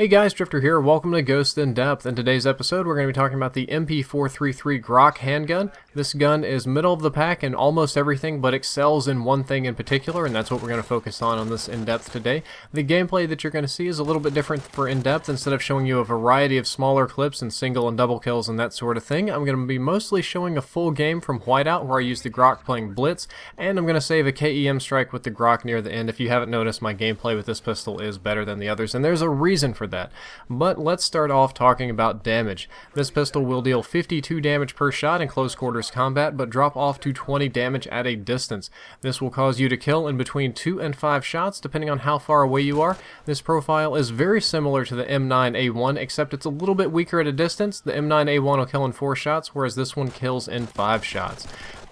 Hey guys, Drifter here. Welcome to Ghost in Depth. In today's episode, we're going to be talking about the MP433 Grach Handgun. This gun is middle of the pack in almost everything, but excels in one thing in particular, and that's what we're going to focus on this in-depth today. The gameplay that you're going to see is a little bit different for in-depth. Instead of showing you a variety of smaller clips and single and double kills and that sort of thing, I'm going to be mostly showing a full game from Whiteout where I use the Grach playing Blitz, and I'm going to save a KEM strike with the Grach near the end. If you haven't noticed, my gameplay with this pistol is better than the others, and there's a reason for that. But let's start off talking about damage. This pistol will deal 52 damage per shot in close quarters combat, but drop off to 20 damage at a distance. This will cause you to kill in between 2 and 5 shots depending on how far away you are. This profile is very similar to the M9A1, except it's a little bit weaker at a distance. The M9A1 will kill in 4 shots, whereas this one kills in 5 shots.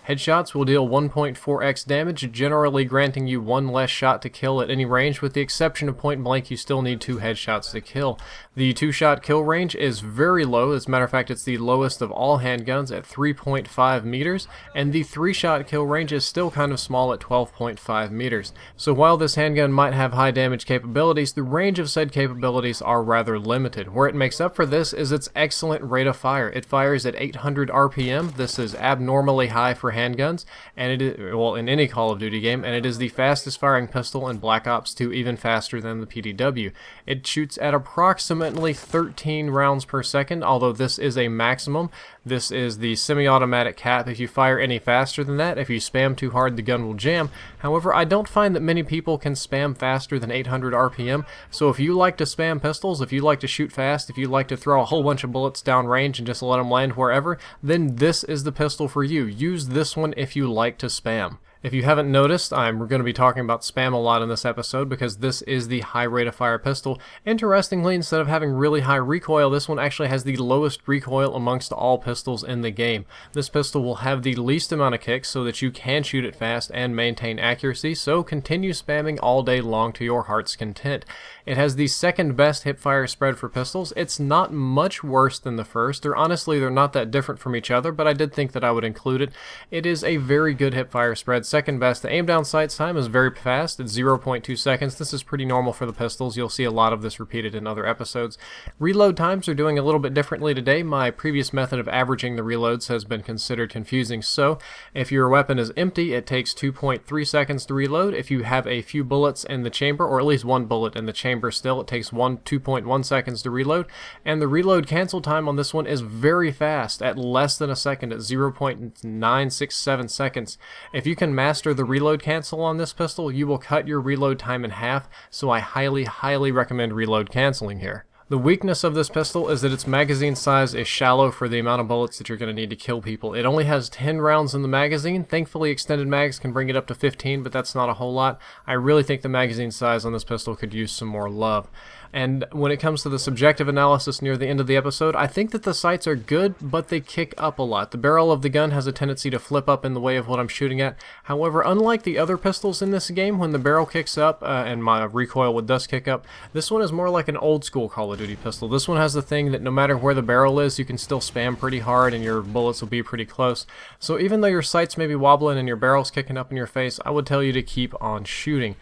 Headshots will deal 1.4x damage, generally granting you 1 less shot to kill at any range. With the exception of point blank, you still need 2 headshots to kill. The 2-shot kill range is very low. As a matter of fact, it's the lowest of all handguns at 3.5 meters, and the 3-shot kill range is still kind of small at 12.5 meters. So while this handgun might have high damage capabilities, the range of said capabilities are rather limited. Where it makes up for this is its excellent rate of fire. It fires at 800 RPM. This is abnormally high for handguns, and it is, well, in any Call of Duty game, and it is the fastest firing pistol in Black Ops 2, even faster than the PDW. It shoots at approximately 13 rounds per second, although this is a maximum. This is the semi-automatic cap. If you fire any faster than that, if you spam too hard, the gun will jam. However, I don't find that many people can spam faster than 800 RPM, so if you like to spam pistols, if you like to shoot fast, if you like to throw a whole bunch of bullets down range and just let them land wherever, then this is the pistol for you. Use this one if you like to spam. If you haven't noticed, we're going to be talking about spam a lot in this episode because this is the high rate of fire pistol. Interestingly, instead of having really high recoil, this one actually has the lowest recoil amongst all pistols in the game. This pistol will have the least amount of kicks so that you can shoot it fast and maintain accuracy, so continue spamming all day long to your heart's content. It has the second best hip-fire spread for pistols. It's not much worse than the first, or honestly they're not that different from each other, but I did think that I would include it. It is a very good hip-fire spread. Second best. The aim down sights time is very fast. It's 0.2 seconds. This is pretty normal for the pistols. You'll see a lot of this repeated in other episodes. Reload times are doing a little bit differently today. My previous method of averaging the reloads has been considered confusing. So if your weapon is empty, it takes 2.3 seconds to reload. If you have a few bullets in the chamber, or at least one bullet in the chamber still, it takes 2.1 seconds to reload. And the reload cancel time on this one is very fast, at less than a second, at 0.967 seconds. If you can master the reload cancel on this pistol, you will cut your reload time in half, so I highly recommend reload canceling here. The weakness of this pistol is that its magazine size is shallow for the amount of bullets that you're going to need to kill people. It only has 10 rounds in the magazine. Thankfully, extended mags can bring it up to 15, but that's not a whole lot. I really think the magazine size on this pistol could use some more love. And when it comes to the subjective analysis near the end of the episode, I think that the sights are good, but they kick up a lot. The barrel of the gun has a tendency to flip up in the way of what I'm shooting at. However, unlike the other pistols in this game, when the barrel kicks up, and my recoil would thus kick up, this one is more like an old school Call of Duty pistol. This one has the thing that no matter where the barrel is, you can still spam pretty hard and your bullets will be pretty close. So even though your sights may be wobbling and your barrel's kicking up in your face, I would tell you to keep on shooting.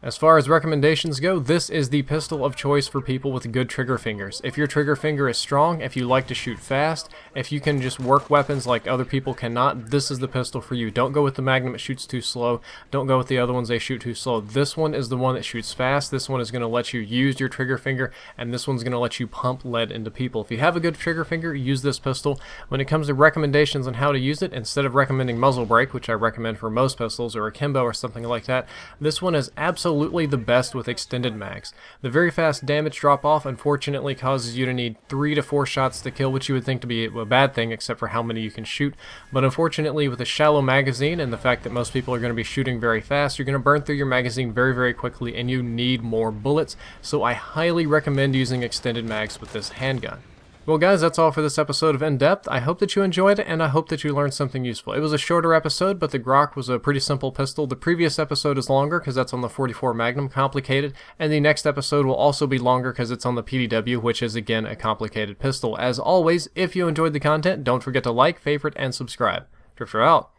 As far as recommendations go, this is the pistol of choice for people with good trigger fingers. If your trigger finger is strong, if you like to shoot fast, if you can just work weapons like other people cannot, this is the pistol for you. Don't go with the Magnum, it shoots too slow. Don't go with the other ones, they shoot too slow. This one is the one that shoots fast. This one is going to let you use your trigger finger, and this one's going to let you pump lead into people. If you have a good trigger finger, use this pistol. When it comes to recommendations on how to use it, instead of recommending muzzle brake, which I recommend for most pistols, or akimbo or something like that, this one is absolutely the best with extended mags. The very fast damage drop off unfortunately causes you to need 3 to 4 shots to kill, which you would think to be a bad thing except for how many you can shoot. But unfortunately, with a shallow magazine and the fact that most people are going to be shooting very fast, you're going to burn through your magazine very quickly and you need more bullets. So I highly recommend using extended mags with this handgun. Well guys, that's all for this episode of In Depth. I hope that you enjoyed it, and I hope that you learned something useful. It was a shorter episode, but the Grach was a pretty simple pistol. The previous episode is longer because that's on the 44 Magnum, complicated, and the next episode will also be longer because it's on the PDW, which is again a complicated pistol. As always, if you enjoyed the content, don't forget to like, favorite, and subscribe. Drifter out.